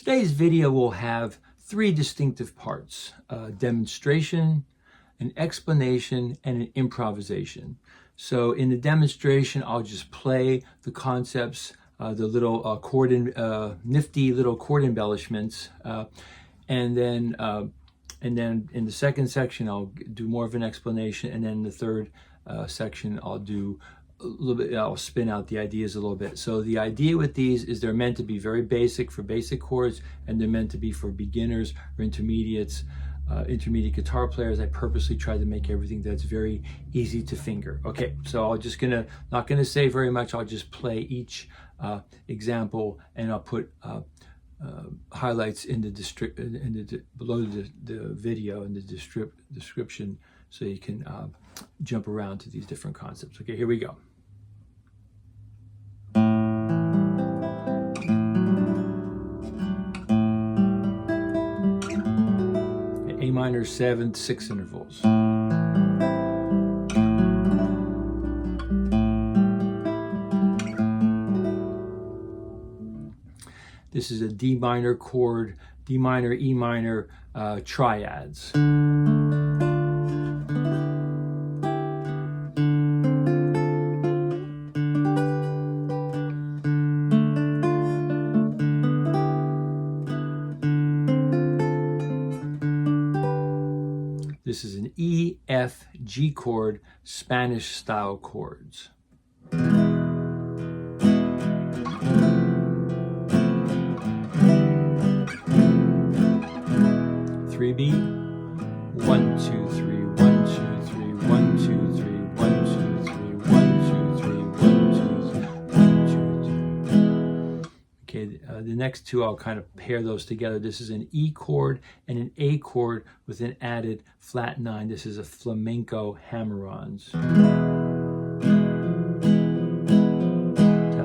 Today's video will have three distinctive parts: a demonstration, an explanation, and an improvisation. So in the demonstration, I'll just play the concepts, the little nifty little chord embellishments, and then in the second section, I'll do more of an explanation, and then the third section, I'll do a little bit. I'll spin out the ideas a little bit. So the idea with these is they're meant to be very basic for basic chords, and they're meant to be for beginners or intermediate intermediate guitar players. I purposely tried to make everything that's very easy to finger. Okay, so I'm just not gonna say very much. I'll just play each example, and I'll put highlights in the below the video in the description, so you can jump around to these different concepts. Okay, here we go. A minor 7, 6 intervals. This is a D minor chord, D minor, E minor, triads. This is an E, F, G chord, Spanish style chords. 3B, 1, 2, 3, 1, 2, 3, 1, 2, 3, 1, 2, 3, 1, 2, 3, 1, 2, 3. Okay, the next two, I'll kind of pair those together. This is an E chord and an A chord with an added flat 9. This is a Flamenco Hammer-Ons. Have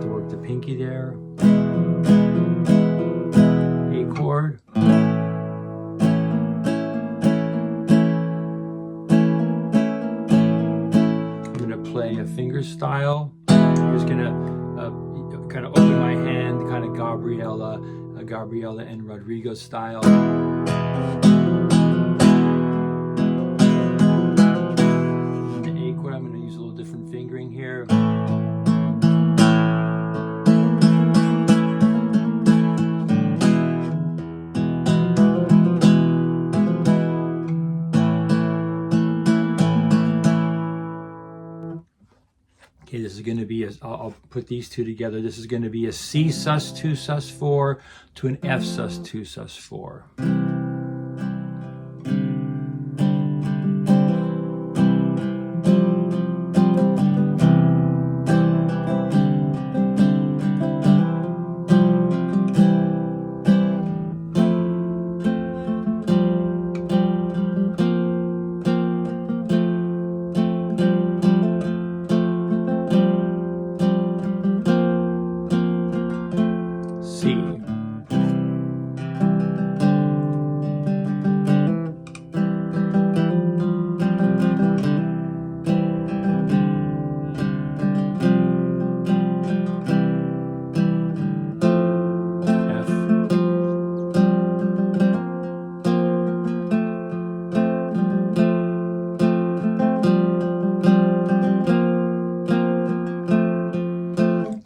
to work the pinky there. A chord. Play a finger style. I'm just gonna kind of open my hand, kind of Gabriella and Rodrigo style. The A chord, I'm gonna use a little different fingering here. Okay, this is going to be I'll put these two together. This is going to be a C sus2 sus4 to an F sus2 sus4.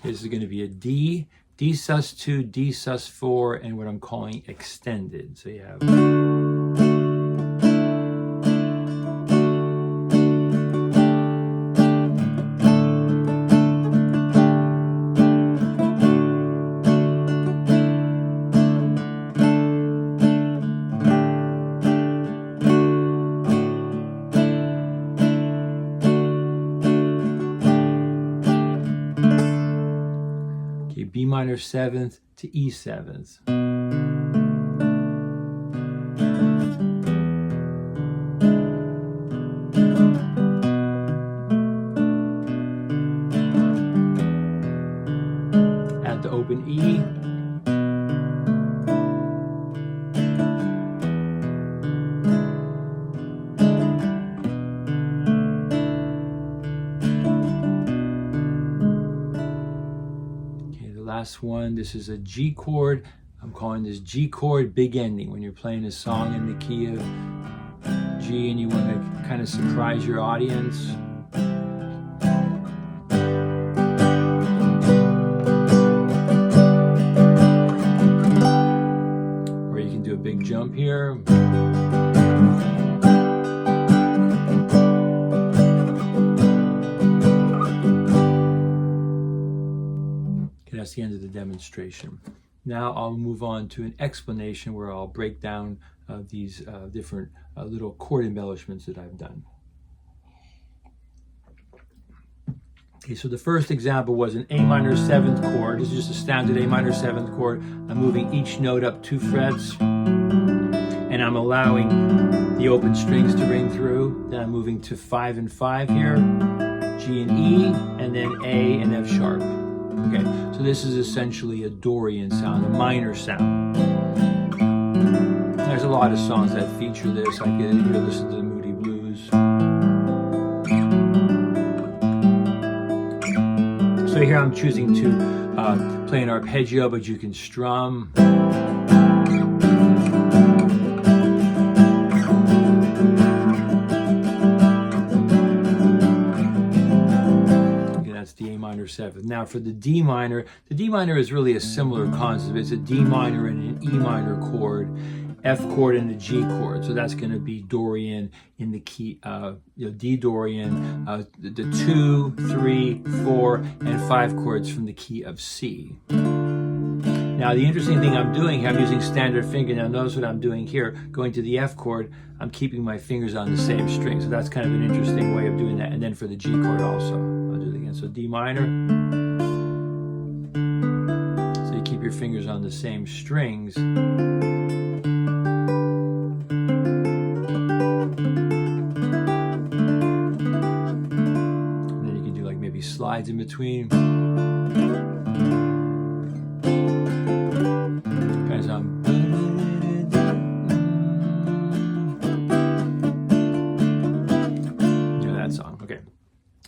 This is going to be a D, D sus2, D sus4, and what I'm calling extended. So you have. B minor 7th to E 7th. Add the open E. Last one, this is a G chord, I'm calling this G chord big ending, when you're playing a song in the key of G and you want to kind of surprise your audience. Or you can do a big jump here. Okay, that's the end of the demonstration. Now I'll move on to an explanation where I'll break down these different little chord embellishments that I've done. Okay, so the first example was an A minor 7th chord. This is just a standard A minor 7th chord. I'm moving each note up 2 frets, and I'm allowing the open strings to ring through. Then I'm moving to 5 and 5 here, G and E, and then A and F sharp. Okay, so this is essentially a Dorian sound, a minor sound. There's a lot of songs that feature this. I could listen to the Moody Blues. So here I'm choosing to play an arpeggio, but you can strum. The A minor 7th. Now for the D minor is really a similar concept. It's a D minor and an E minor chord, F chord and a G chord. So that's going to be Dorian in the key, D Dorian, the 2, 3, 4, and 5 chords from the key of C. Now the interesting thing I'm doing here, I'm using standard finger. Now notice what I'm doing here. Going to the F chord, I'm keeping my fingers on the same string. So that's kind of an interesting way of doing that. And then for the G chord also, I'll do it again. So D minor. So you keep your fingers on the same strings. And then you can do like maybe slides in between.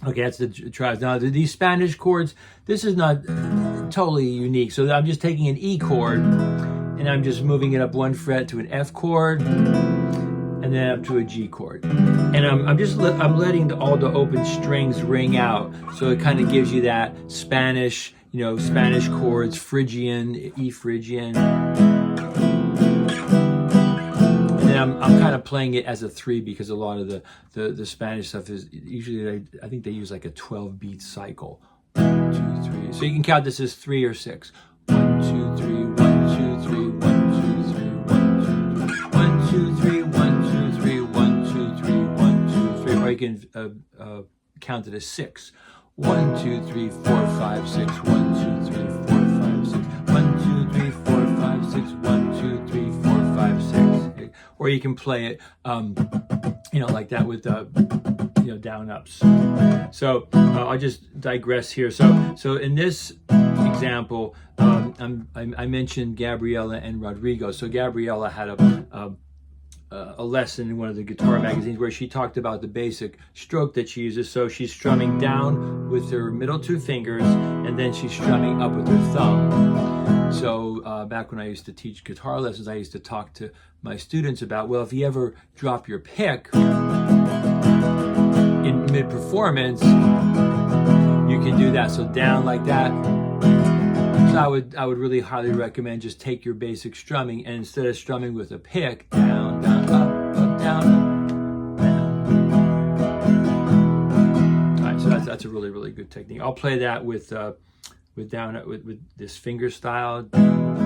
Okay, that's the Triads. Now, these Spanish chords, this is not totally unique. So I'm just taking an E chord, and I'm just moving it up 1 fret to an F chord, and then up to a G chord. And I'm letting all the open strings ring out. So it kind of gives you that Spanish, Spanish chords, Phrygian, E Phrygian. I'm kind of playing it as a 3 because a lot of the Spanish stuff is usually, I think they use like a 12-beat cycle. 1, 2, 3. So you can count this as 3 or 6. 1, 2, 3, 1, 2, 3, 1, 2, 3, 1, 2, 3, 1, 2, 3, 1, 2, 3, 1, 2, 3. Or you can count it as 6. 1, 2, 3, 4, 5, 6. 1, 2, 3, 4, 5, 6. 1, 2, 3, 4, 5, 6. 1, 2, 3, 4, 5, 6. Or you can play it, like that with, down ups. So I'll just digress here. So in this example, I mentioned Gabriella and Rodrigo. So Gabriella had a lesson in one of the guitar magazines where she talked about the basic stroke that she uses. So she's strumming down with her middle 2 fingers, and then she's strumming up with her thumb. So back when I used to teach guitar lessons, I used to talk to my students about, well, if you ever drop your pick in mid-performance, you can do that. So down like that. So I would really highly recommend just take your basic strumming, and instead of strumming with a pick, down, down, up, down, down. All right, so that's a really, really good technique. I'll play that with this finger style. Down,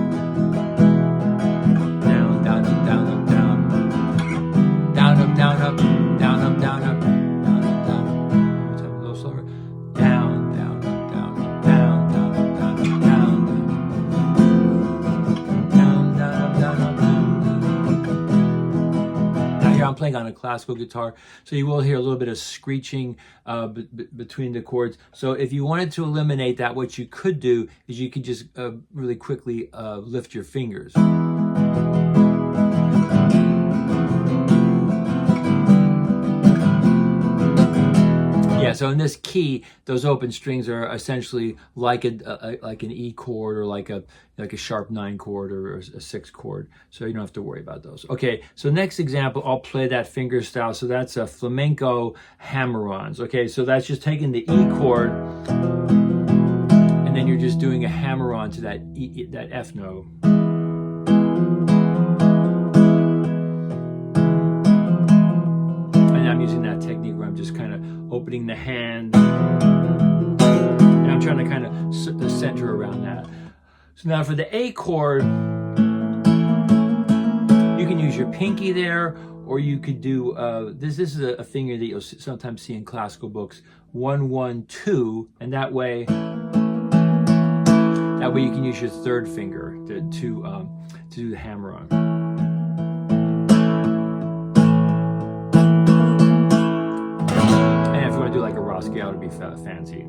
down, up, down, up, down. Down, up, down, up, down, up, down, up. Down, up, down, up. Let's have a little slower. Down, down, up, down, up, down, down, up, down, up, down. Down, down, up, down, up, down. Now here I'm playing on a classical guitar, so you will hear a little bit of screeching between the chords. So if you wanted to eliminate that, what you could do is you could just really quickly lift your fingers. Yeah, so in this key, those open strings are essentially like like an E chord, or like a sharp 9 chord, or a 6 chord. So you don't have to worry about those. Okay, so next example, I'll play that finger style. So that's a Flamenco Hammer-Ons. Okay, so that's just taking the E chord, and then you're just doing a hammer-on to that that F note. And I'm using that technique where I'm just kind of opening the hand, and I'm trying to kind of center around that. So now for the A chord, you can use your pinky there, or you could do, this is a finger that you'll sometimes see in classical books, 1, 1, 2, and that way you can use your third finger to do the hammer-on. And if you want to do like a Rasgueado, it'd be fancy.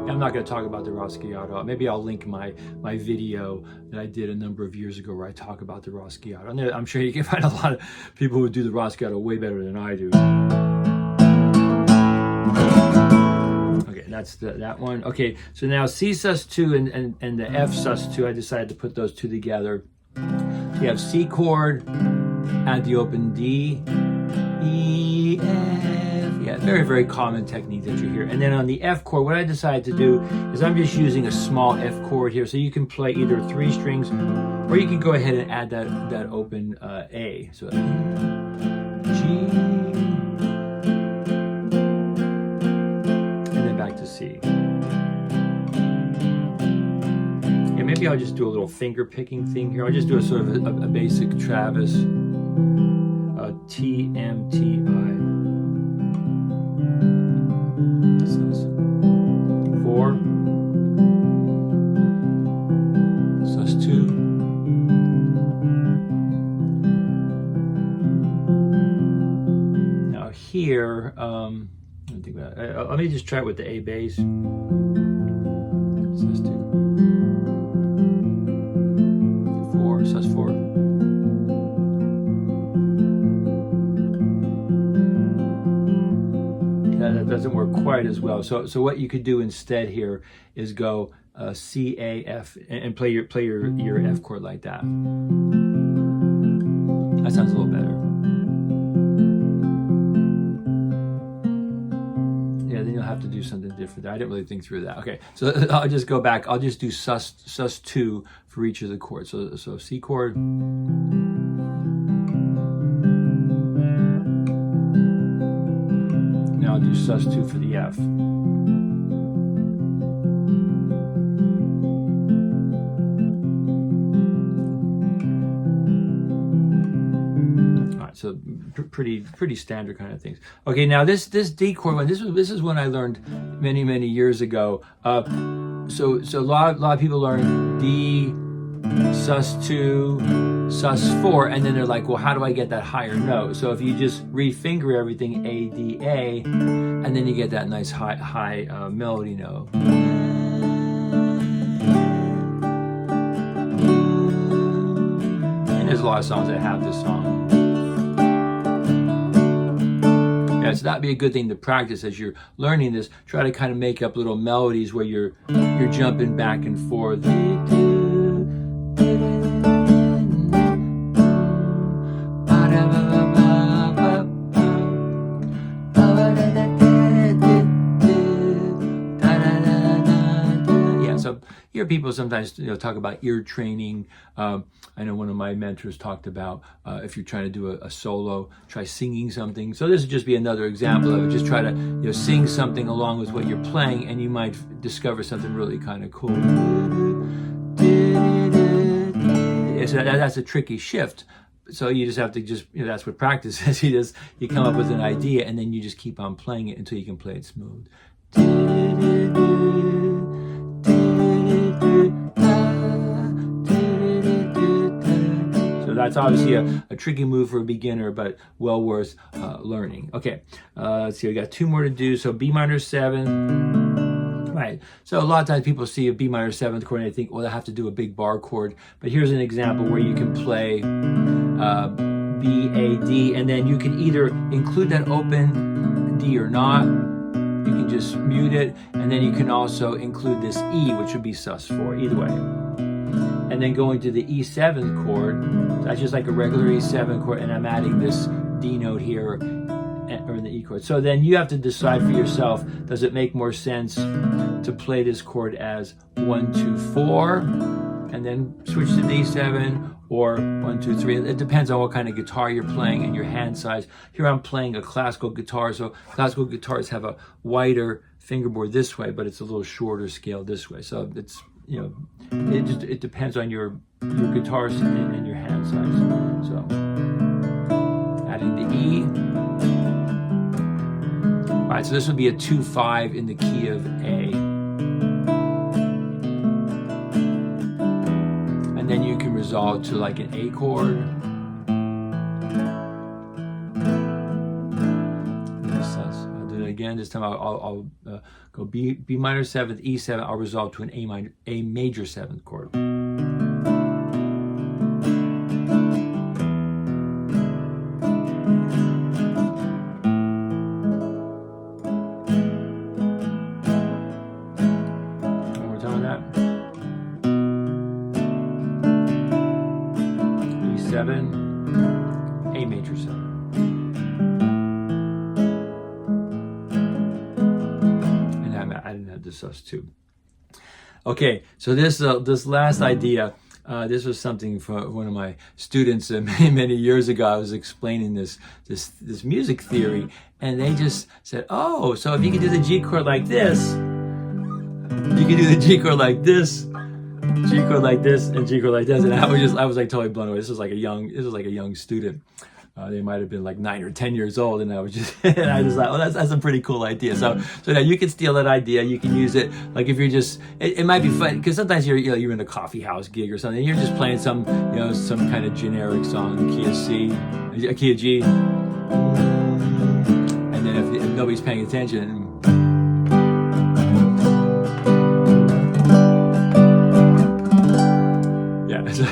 I'm not going to talk about the Rasgueado. Maybe I'll link my video that I did a number of years ago where I talk about the Rasgueado. And I'm sure you can find a lot of people who do the Rasgueado way better than I do. Okay, that's that one. Okay, so now C sus2 and the F sus2, I decided to put those two together. So you have C chord, add the open D, E, F. Yeah, very, very common technique that you hear. And then on the F chord, what I decided to do is I'm just using a small F chord here. So you can play either 3 strings, or you can go ahead and add that open A. So G, and then back to C. Yeah, maybe I'll just do a little finger picking thing here. I'll just do a sort of a basic Travis, T, M, T, I. 4, sus2, now here, let me just try it with the A bass, sus2, 4, sus4. That doesn't work quite as well. So what you could do instead here is go C, A, F, and play your F chord like that. That sounds a little better. Yeah, then you'll have to do something different. I didn't really think through that. Okay, so I'll just go back. I'll just do sus2 for each of the chords. So C chord. Now I'll do sus2 for the F. All right, so pretty standard kind of things. Okay, now this D chord one, this is one I learned many years ago. So a lot of people learn D, sus2, sus4, and then they're like, well, how do I get that higher note? So if you just refinger everything, A, D, A, and then you get that nice high melody note. And there's a lot of songs that have this song. Yeah, so that'd be a good thing to practice as you're learning this. Try to kind of make up little melodies where you're jumping back and forth. Hear people sometimes talk about ear training. I know one of my mentors talked about if you're trying to do a solo, try singing something. So this would just be another example of it. Just try to sing something along with what you're playing, and you might discover something really kind of cool. So that's a tricky shift. So you just have to that's what practice is. You come up with an idea, and then you just keep on playing it until you can play it smooth. So that's obviously a tricky move for a beginner, but well worth learning. Okay, let's see, we got 2 more to do. So B minor 7, Right. So a lot of times people see a B minor 7th chord and they think, well, I have to do a big bar chord. But here's an example where you can play B, A, D, and then you can either include that open D or not. You can just mute it, and then you can also include this E, which would be sus4, either way. And then going to the E7 chord, that's just like a regular E7 chord, and I'm adding this D note here, or in the E chord. So then you have to decide for yourself, does it make more sense to play this chord as 1, 2, 4, and then switch to D7, or 1, 2, 3. It depends on what kind of guitar you're playing and your hand size. Here I'm playing a classical guitar, so classical guitars have a wider fingerboard this way, but it's a little shorter scale this way. So it's, you know, it depends on your guitar and your hand size. So adding the E. All right, so this would be a 2-5 in the key of A. And then you can resolve to like an A chord. I'll do it again. This time I'll go B minor 7th, E7. I'll resolve to an A major 7th chord. A major 7. And I didn't have this sus2. Okay, so this last idea, this was something from one of my students many years ago. I was explaining this music theory, and they just said, oh, so if you can do the G chord like this, you can do the G chord like this, G chord like this, and G chord like this, and I was like totally blown away. This was like a young student. They might have been like 9 or 10 years old, and I was just thought, well, that's a pretty cool idea. So now you can steal that idea. You can use it. Like if you're just, it might be fun because sometimes you're in a coffee house gig or something. And you're just playing some kind of generic song, key of C, a key of G, and then if nobody's paying attention.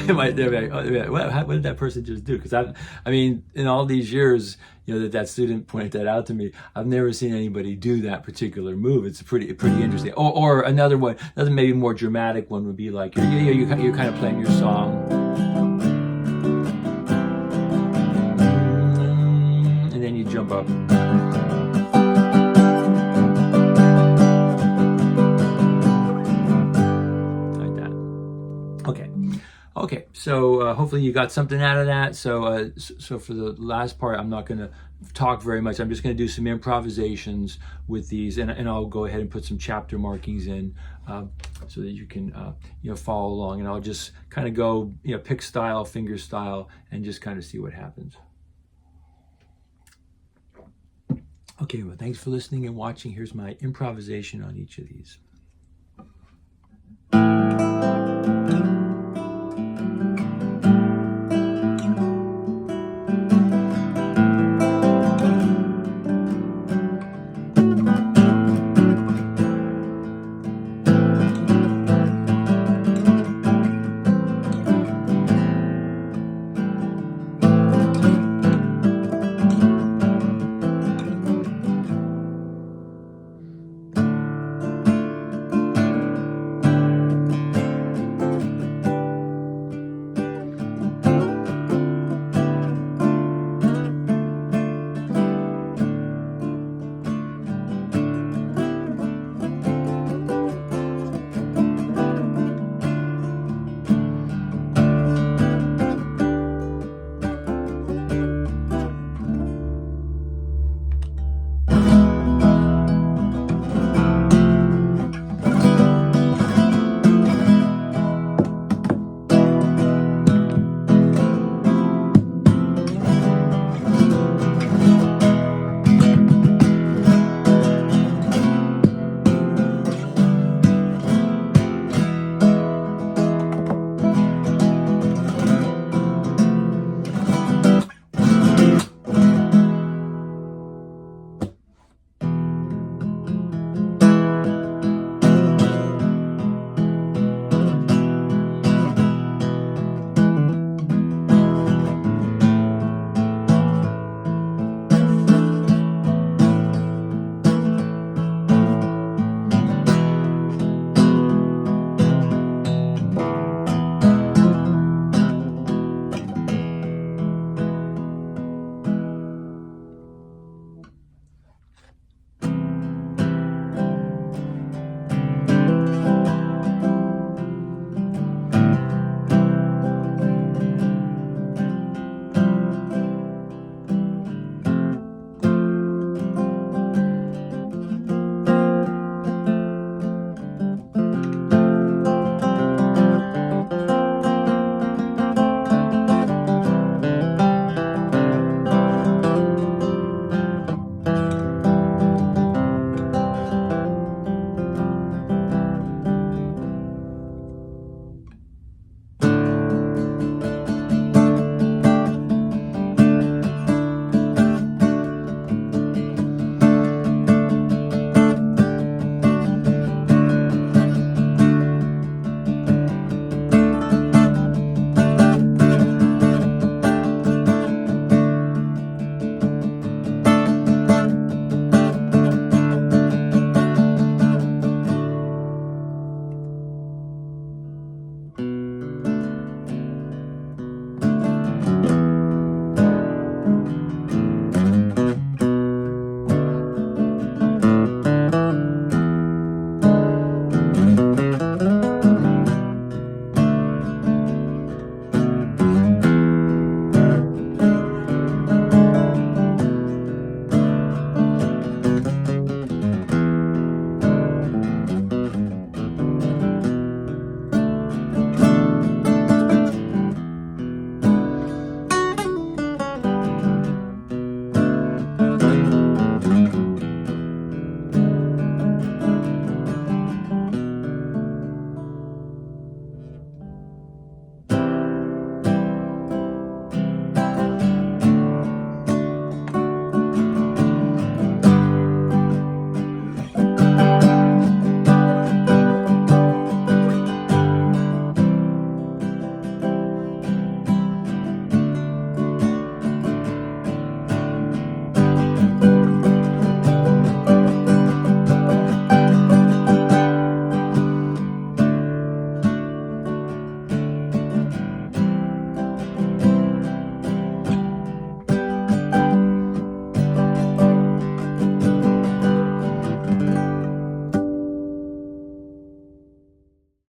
They're like, oh, what did that person just do? Because I mean, in all these years, that student pointed that out to me. I've never seen anybody do that particular move. It's pretty interesting. Or another one, another maybe more dramatic one would be like you're kind of playing your song, and then you jump up. Okay, so hopefully you got something out of that. So for the last part, I'm not going to talk very much. I'm just going to do some improvisations with these, and I'll go ahead and put some chapter markings in so that you can follow along. And I'll just kind of go pick style, finger style, and just kind of see what happens. Okay, well, thanks for listening and watching. Here's my improvisation on each of these.